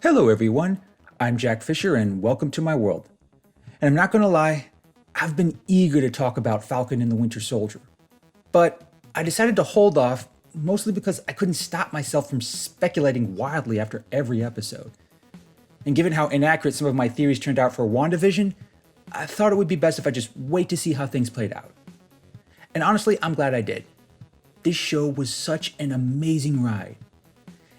Hello everyone, I'm Jack Fisher and welcome to my world. And I'm not gonna lie, I've been eager to talk about Falcon and the Winter Soldier. But I decided to hold off, mostly because I couldn't stop myself from speculating wildly after every episode. And given how inaccurate some of my theories turned out for WandaVision, I thought it would be best if I just wait to see how things played out. And honestly, I'm glad I did. This show was such an amazing ride.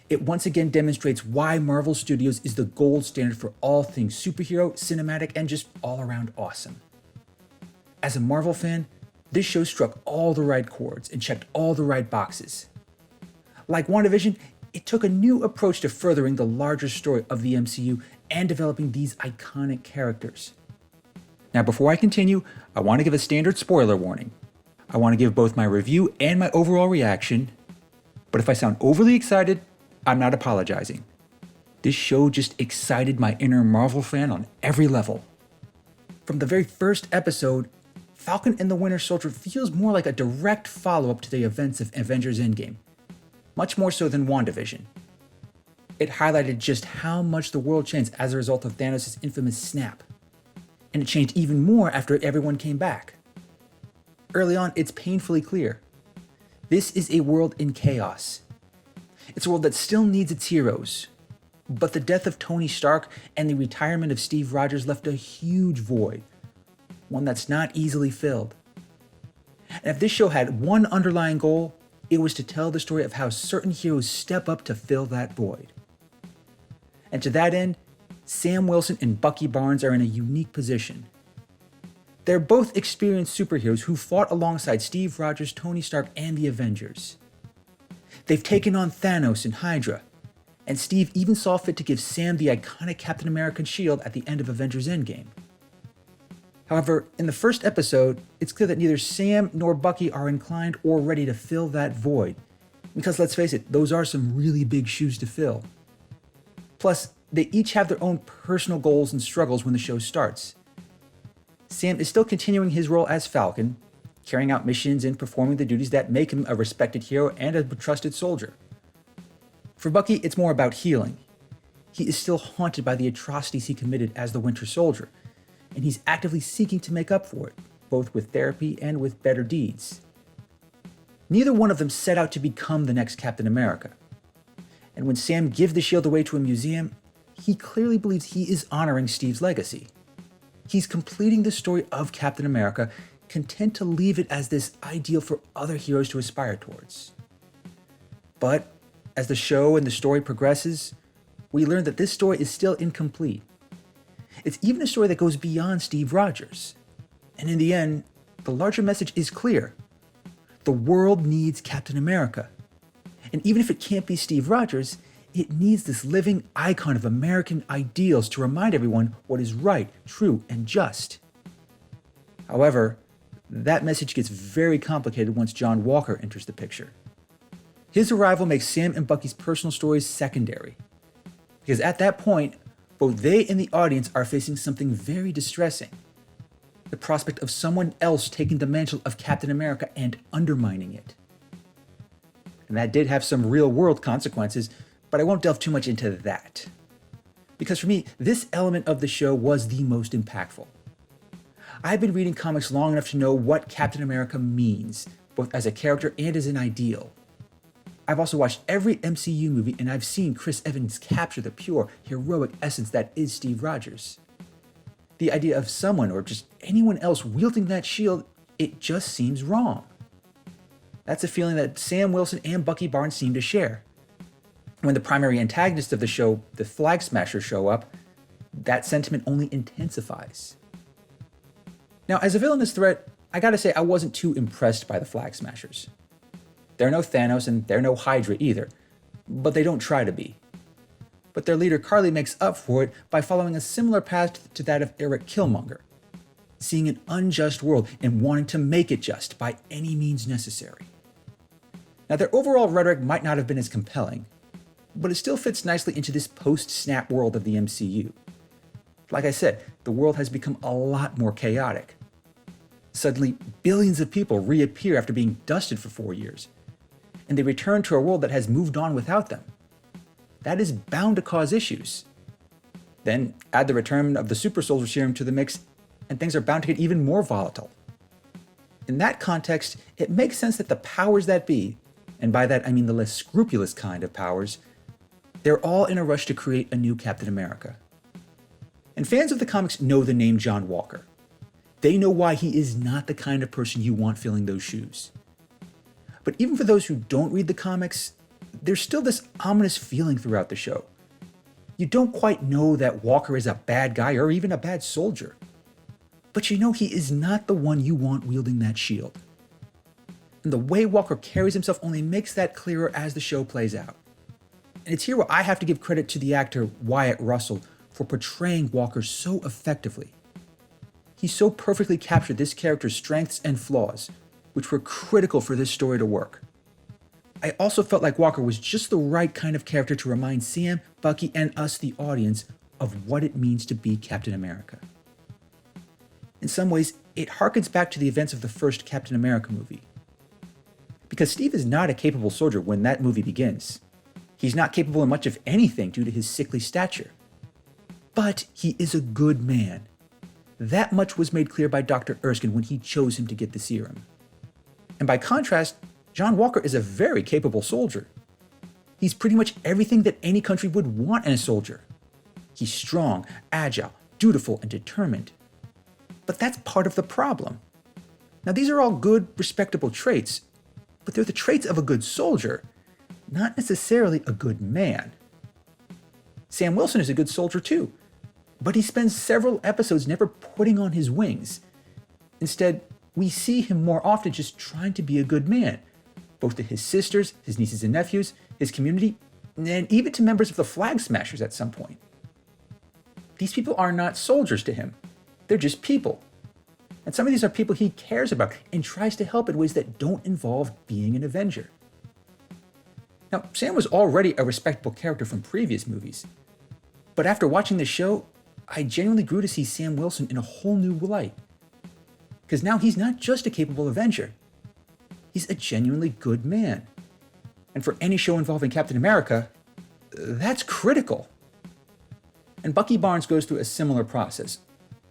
It once again demonstrates why Marvel Studios is the gold standard for all things superhero, cinematic, and just all around awesome. As a Marvel fan, this show struck all the right chords and checked all the right boxes. Like WandaVision, it took a new approach to furthering the larger story of the MCU and developing these iconic characters. Now, before I continue, I want to give a standard spoiler warning. I want to give both my review and my overall reaction, but if I sound overly excited, I'm not apologizing. This show just excited my inner Marvel fan on every level. From the very first episode, Falcon and the Winter Soldier feels more like a direct follow-up to the events of Avengers Endgame, much more so than WandaVision. It highlighted just how much the world changed as a result of Thanos' infamous snap, and it changed even more after everyone came back. Early on, it's painfully clear. This is a world in chaos. It's a world that still needs its heroes, but the death of Tony Stark and the retirement of Steve Rogers left a huge void, one that's not easily filled. And if this show had one underlying goal, it was to tell the story of how certain heroes step up to fill that void. And to that end, Sam Wilson and Bucky Barnes are in a unique position. They're both experienced superheroes who fought alongside Steve Rogers, Tony Stark, and the Avengers. They've taken on Thanos and Hydra, and Steve even saw fit to give Sam the iconic Captain American shield at the end of Avengers Endgame. However, in the first episode, it's clear that neither Sam nor Bucky are inclined or ready to fill that void, because let's face it, those are some really big shoes to fill. Plus, they each have their own personal goals and struggles when the show starts. Sam is still continuing his role as Falcon, carrying out missions and performing the duties that make him a respected hero and a trusted soldier. For Bucky, it's more about healing. He is still haunted by the atrocities he committed as the Winter Soldier, and he's actively seeking to make up for it, both with therapy and with better deeds. Neither one of them set out to become the next Captain America. And when Sam gives the shield away to a museum, he clearly believes he is honoring Steve's legacy. He's completing the story of Captain America, content to leave it as this ideal for other heroes to aspire towards. But as the show and the story progresses, we learn that this story is still incomplete. It's even a story that goes beyond Steve Rogers. And in the end, the larger message is clear. The world needs Captain America. And even if it can't be Steve Rogers, it needs this living icon of American ideals to remind everyone what is right, true, and just. However, that message gets very complicated once John Walker enters the picture. His arrival makes Sam and Bucky's personal stories secondary, because at that point, both they and the audience are facing something very distressing. The prospect of someone else taking the mantle of Captain America and undermining it. And that did have some real-world consequences, but I won't delve too much into that. Because for me, this element of the show was the most impactful. I've been reading comics long enough to know what Captain America means, both as a character and as an ideal. I've also watched every MCU movie and I've seen Chris Evans capture the pure, heroic essence that is Steve Rogers. The idea of someone or just anyone else wielding that shield, it just seems wrong. That's a feeling that Sam Wilson and Bucky Barnes seem to share. When the primary antagonists of the show, the Flag Smashers, show up, that sentiment only intensifies. Now, as a villainous threat, I gotta say I wasn't too impressed by the Flag Smashers. They're no Thanos and they're no Hydra either, but they don't try to be. But their leader Carly makes up for it by following a similar path to that of Eric Killmonger, seeing an unjust world and wanting to make it just by any means necessary. Now, their overall rhetoric might not have been as compelling, but it still fits nicely into this post-snap world of the MCU. Like I said, the world has become a lot more chaotic. Suddenly, billions of people reappear after being dusted for 4 years, and they return to a world that has moved on without them. That is bound to cause issues. Then add the return of the super soldier serum to the mix, and things are bound to get even more volatile. In that context, it makes sense that the powers that be, and by that I mean the less scrupulous kind of powers, they're all in a rush to create a new Captain America. And fans of the comics know the name John Walker. They know why he is not the kind of person you want filling those shoes. But even for those who don't read the comics, there's still this ominous feeling throughout the show. You don't quite know that Walker is a bad guy or even a bad soldier. But you know he is not the one you want wielding that shield. And the way Walker carries himself only makes that clearer as the show plays out. And it's here where I have to give credit to the actor Wyatt Russell for portraying Walker so effectively. He so perfectly captured this character's strengths and flaws, which were critical for this story to work. I also felt like Walker was just the right kind of character to remind Sam, Bucky, and us, the audience, of what it means to be Captain America. In some ways, it harkens back to the events of the first Captain America movie. Because Steve is not a capable soldier when that movie begins. He's not capable of much of anything due to his sickly stature. But he is a good man. That much was made clear by Dr. Erskine when he chose him to get the serum. And by contrast, John Walker is a very capable soldier. He's pretty much everything that any country would want in a soldier. He's strong, agile, dutiful, and determined. But that's part of the problem. Now, these are all good, respectable traits, but they're the traits of a good soldier, not necessarily a good man. Sam Wilson is a good soldier too, but he spends several episodes never putting on his wings. Instead, we see him more often just trying to be a good man, both to his sisters, his nieces and nephews, his community, and even to members of the Flag Smashers at some point. These people are not soldiers to him. They're just people. And some of these are people he cares about and tries to help in ways that don't involve being an Avenger. Now, Sam was already a respectable character from previous movies, but after watching this show, I genuinely grew to see Sam Wilson in a whole new light. Because now he's not just a capable Avenger, he's a genuinely good man. And for any show involving Captain America, that's critical. And Bucky Barnes goes through a similar process,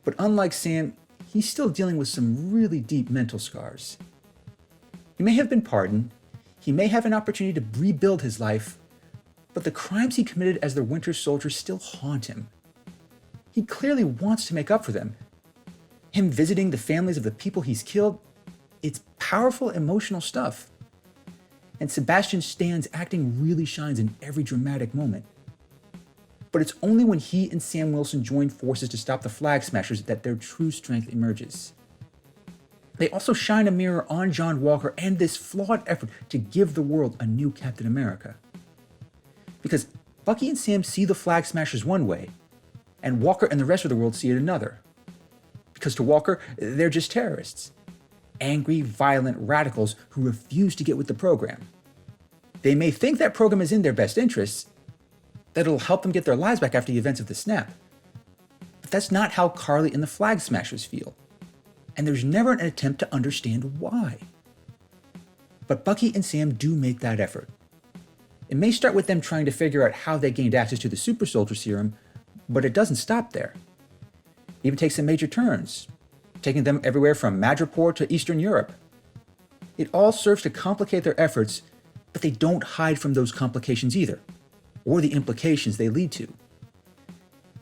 but unlike Sam, he's still dealing with some really deep mental scars. He may have been pardoned, he may have an opportunity to rebuild his life, but the crimes he committed as the Winter Soldier still haunt him. He clearly wants to make up for them. Him visiting the families of the people he's killed, it's powerful emotional stuff. And Sebastian Stan's acting really shines in every dramatic moment. But it's only when he and Sam Wilson join forces to stop the Flag Smashers that their true strength emerges. They also shine a mirror on John Walker and this flawed effort to give the world a new Captain America. Because Bucky and Sam see the Flag Smashers one way, and Walker and the rest of the world see it another. Because to Walker, they're just terrorists. Angry, violent radicals who refuse to get with the program. They may think that program is in their best interests, that it'll help them get their lives back after the events of the snap. But that's not how Carly and the Flag Smashers feel. And there's never an attempt to understand why. But Bucky and Sam do make that effort. It may start with them trying to figure out how they gained access to the super soldier serum, but it doesn't stop there. It even takes some major turns, taking them everywhere from Madripoor to Eastern Europe. It all serves to complicate their efforts, but they don't hide from those complications either, or the implications they lead to.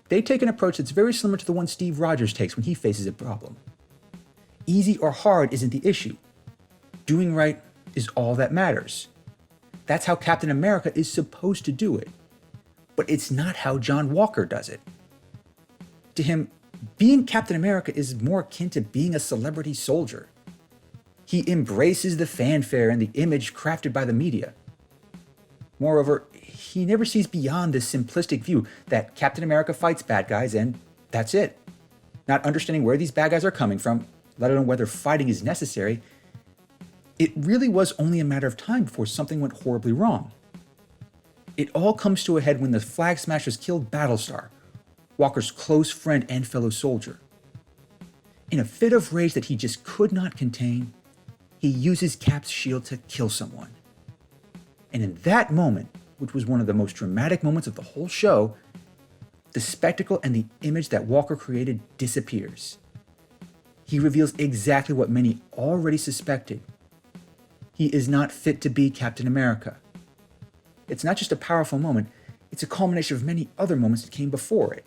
They take an approach that's very similar to the one Steve Rogers takes when he faces a problem. Easy or hard isn't the issue. Doing right is all that matters. That's how Captain America is supposed to do it. But it's not how John Walker does it. To him, being Captain America is more akin to being a celebrity soldier. He embraces the fanfare and the image crafted by the media. Moreover, he never sees beyond this simplistic view that Captain America fights bad guys and that's it. Not understanding where these bad guys are coming from, let alone whether fighting is necessary, it really was only a matter of time before something went horribly wrong. It all comes to a head when the Flag Smashers killed Battlestar, Walker's close friend and fellow soldier. In a fit of rage that he just could not contain, he uses Cap's shield to kill someone. And in that moment, which was one of the most dramatic moments of the whole show, the spectacle and the image that Walker created disappears. He reveals exactly what many already suspected. He is not fit to be Captain America. It's not just a powerful moment, it's a culmination of many other moments that came before it.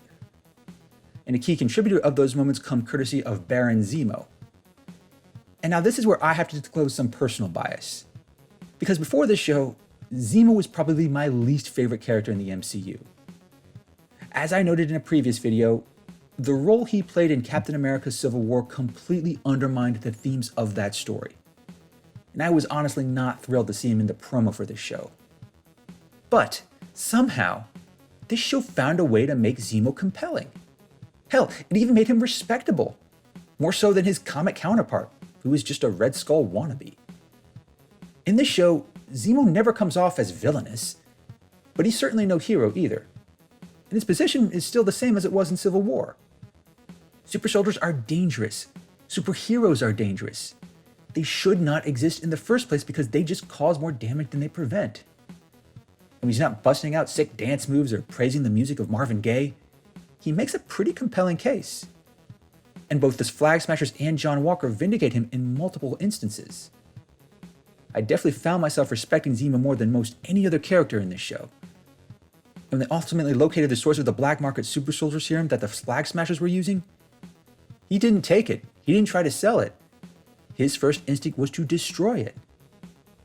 And a key contributor of those moments come courtesy of Baron Zemo. And now this is where I have to disclose some personal bias. Because before this show, Zemo was probably my least favorite character in the MCU. As I noted in a previous video, the role he played in Captain America Civil War completely undermined the themes of that story. And I was honestly not thrilled to see him in the promo for this show. But somehow, this show found a way to make Zemo compelling. Hell, it even made him respectable, more so than his comic counterpart, who is just a Red Skull wannabe. In this show, Zemo never comes off as villainous, but he's certainly no hero either. And his position is still the same as it was in Civil War. Super soldiers are dangerous. Superheroes are dangerous. They should not exist in the first place because they just cause more damage than they prevent. And when he's not busting out sick dance moves or praising the music of Marvin Gaye, he makes a pretty compelling case. And both the Flag Smashers and John Walker vindicate him in multiple instances. I definitely found myself respecting Zemo more than most any other character in this show. And when they ultimately located the source of the black market super soldier serum that the Flag Smashers were using, he didn't take it. He didn't try to sell it. His first instinct was to destroy it.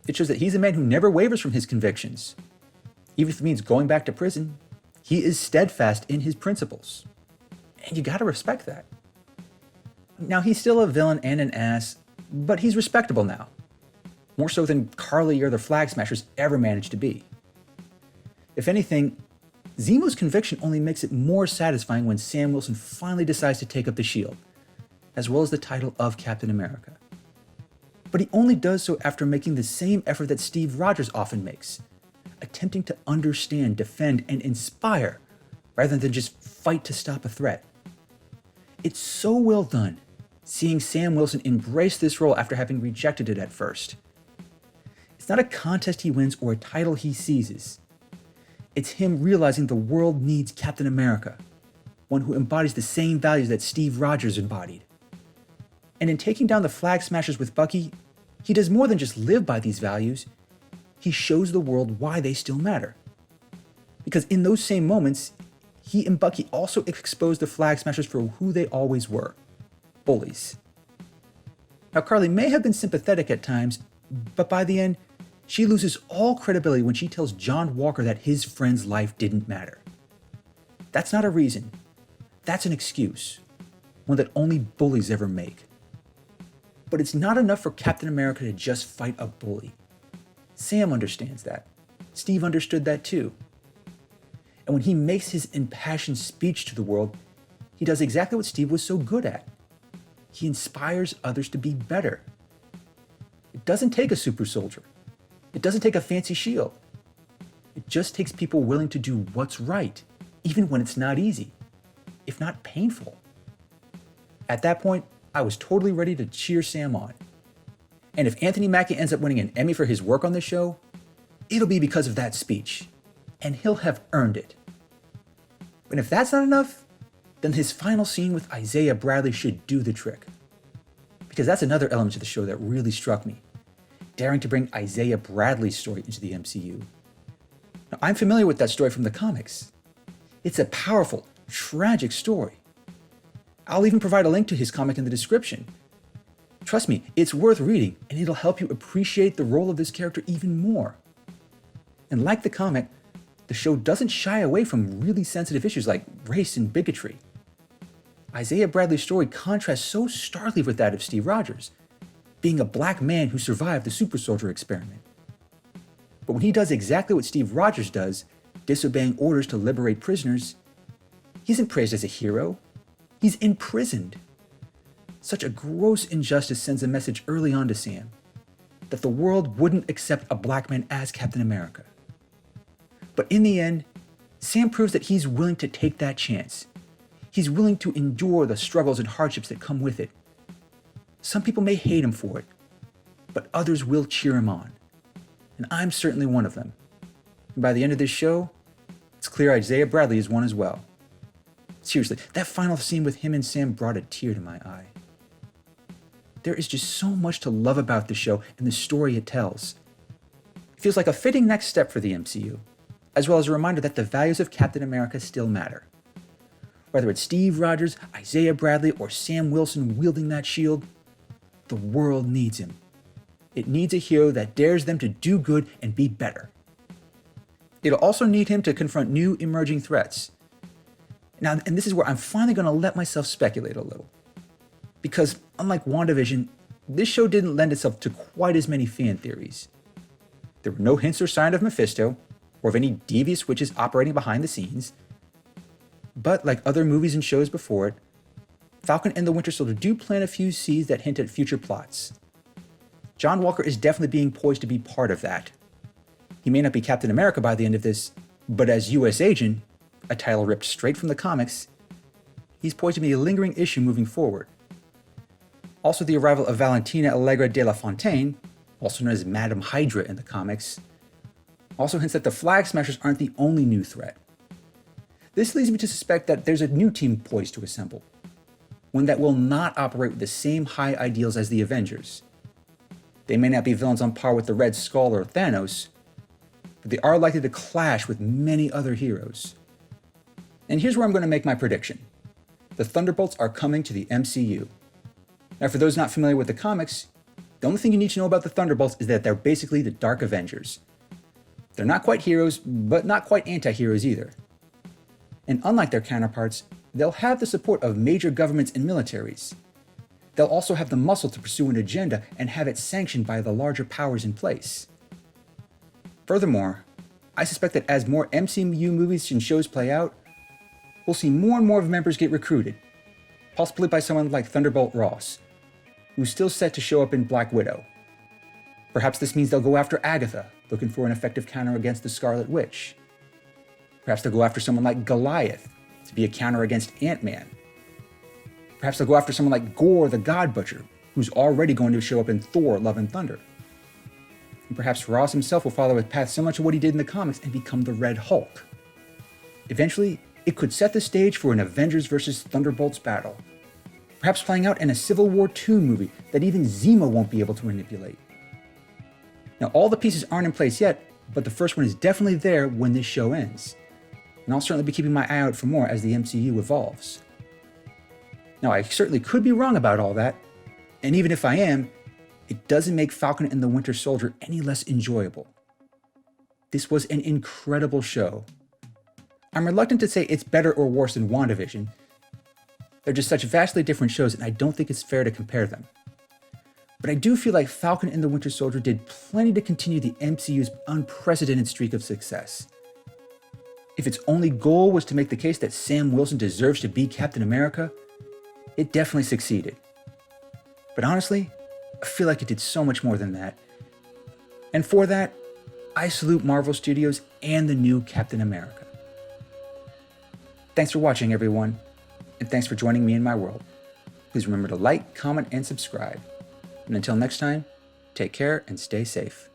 It shows that he's a man who never wavers from his convictions. Even if it means going back to prison, he is steadfast in his principles. And you gotta respect that. Now, he's still a villain and an ass, but he's respectable now. More so than Carly or the Flag Smashers ever managed to be. If anything, Zemo's conviction only makes it more satisfying when Sam Wilson finally decides to take up the shield, as well as the title of Captain America. But he only does so after making the same effort that Steve Rogers often makes, attempting to understand, defend, and inspire, rather than just fight to stop a threat. It's so well done, seeing Sam Wilson embrace this role after having rejected it at first. It's not a contest he wins or a title he seizes. It's him realizing the world needs Captain America, one who embodies the same values that Steve Rogers embodied. And in taking down the Flag Smashers with Bucky, he does more than just live by these values. He shows the world why they still matter. Because in those same moments, he and Bucky also exposed the Flag Smashers for who they always were: bullies. Now, Carly may have been sympathetic at times, but by the end, she loses all credibility when she tells John Walker that his friend's life didn't matter. That's not a reason. That's an excuse, one that only bullies ever make. But it's not enough for Captain America to just fight a bully. Sam understands that. Steve understood that too. And when he makes his impassioned speech to the world, he does exactly what Steve was so good at. He inspires others to be better. It doesn't take a super soldier. It doesn't take a fancy shield. It just takes people willing to do what's right, even when it's not easy, if not painful. At that point, I was totally ready to cheer Sam on. And if Anthony Mackie ends up winning an Emmy for his work on this show, it'll be because of that speech, and he'll have earned it. But if that's not enough, then his final scene with Isaiah Bradley should do the trick. Because that's another element to the show that really struck me, daring to bring Isaiah Bradley's story into the MCU. Now, I'm familiar with that story from the comics. It's a powerful, tragic story. I'll even provide a link to his comic in the description. Trust me, it's worth reading, and it'll help you appreciate the role of this character even more. And like the comic, the show doesn't shy away from really sensitive issues like race and bigotry. Isaiah Bradley's story contrasts so starkly with that of Steve Rogers, being a black man who survived the super soldier experiment. But when he does exactly what Steve Rogers does, disobeying orders to liberate prisoners, he isn't praised as a hero. He's imprisoned. Such a gross injustice sends a message early on to Sam, that the world wouldn't accept a black man as Captain America. But in the end, Sam proves that he's willing to take that chance. He's willing to endure the struggles and hardships that come with it. Some people may hate him for it, but others will cheer him on. And I'm certainly one of them. And by the end of this show, it's clear Isaiah Bradley is one as well. Seriously, that final scene with him and Sam brought a tear to my eye. There is just so much to love about the show and the story it tells. It feels like a fitting next step for the MCU, as well as a reminder that the values of Captain America still matter. Whether it's Steve Rogers, Isaiah Bradley, or Sam Wilson wielding that shield, the world needs him. It needs a hero that dares them to do good and be better. It'll also need him to confront new emerging threats. Now, and this is where I'm finally going to let myself speculate a little. Because unlike WandaVision, this show didn't lend itself to quite as many fan theories. There were no hints or sign of Mephisto, or of any devious witches operating behind the scenes. But like other movies and shows before it, Falcon and the Winter Soldier do plant a few seeds that hint at future plots. John Walker is definitely being poised to be part of that. He may not be Captain America by the end of this, but as U.S. Agent, a title ripped straight from the comics, he's poised to be a lingering issue moving forward. Also, the arrival of Valentina Allegra de la Fontaine, also known as Madame Hydra in the comics, also hints that the Flag Smashers aren't the only new threat. This leads me to suspect that there's a new team poised to assemble, one that will not operate with the same high ideals as the Avengers. They may not be villains on par with the Red Skull or Thanos, but they are likely to clash with many other heroes. And here's where I'm going to make my prediction. The Thunderbolts are coming to the MCU. Now, for those not familiar with the comics, the only thing you need to know about the Thunderbolts is that they're basically the Dark Avengers. They're not quite heroes, but not quite anti-heroes either. And unlike their counterparts, they'll have the support of major governments and militaries. They'll also have the muscle to pursue an agenda and have it sanctioned by the larger powers in place. Furthermore, I suspect that as more MCU movies and shows play out, we'll see more and more of members get recruited, possibly by someone like Thunderbolt Ross, who's still set to show up in Black Widow. Perhaps this means they'll go after Agatha, looking for an effective counter against the Scarlet Witch. Perhaps they'll go after someone like Goliath to be a counter against Ant-Man. Perhaps they'll go after someone like Gore the God Butcher, who's already going to show up in Thor: Love and Thunder. And perhaps Ross himself will follow a path similar to what he did in the comics and become the Red Hulk. Eventually, it could set the stage for an Avengers vs. Thunderbolts battle, perhaps playing out in a Civil War II movie that even Zemo won't be able to manipulate. Now, all the pieces aren't in place yet, but the first one is definitely there when this show ends. And I'll certainly be keeping my eye out for more as the MCU evolves. Now, I certainly could be wrong about all that, and even if I am, it doesn't make Falcon and the Winter Soldier any less enjoyable. This was an incredible show. I'm reluctant to say it's better or worse than WandaVision. They're just such vastly different shows, and I don't think it's fair to compare them. But I do feel like Falcon and the Winter Soldier did plenty to continue the MCU's unprecedented streak of success. If its only goal was to make the case that Sam Wilson deserves to be Captain America, it definitely succeeded. But honestly, I feel like it did so much more than that. And for that, I salute Marvel Studios and the new Captain America. Thanks for watching, everyone, and thanks for joining me in my world. Please remember to like, comment, and subscribe. And until next time, take care and stay safe.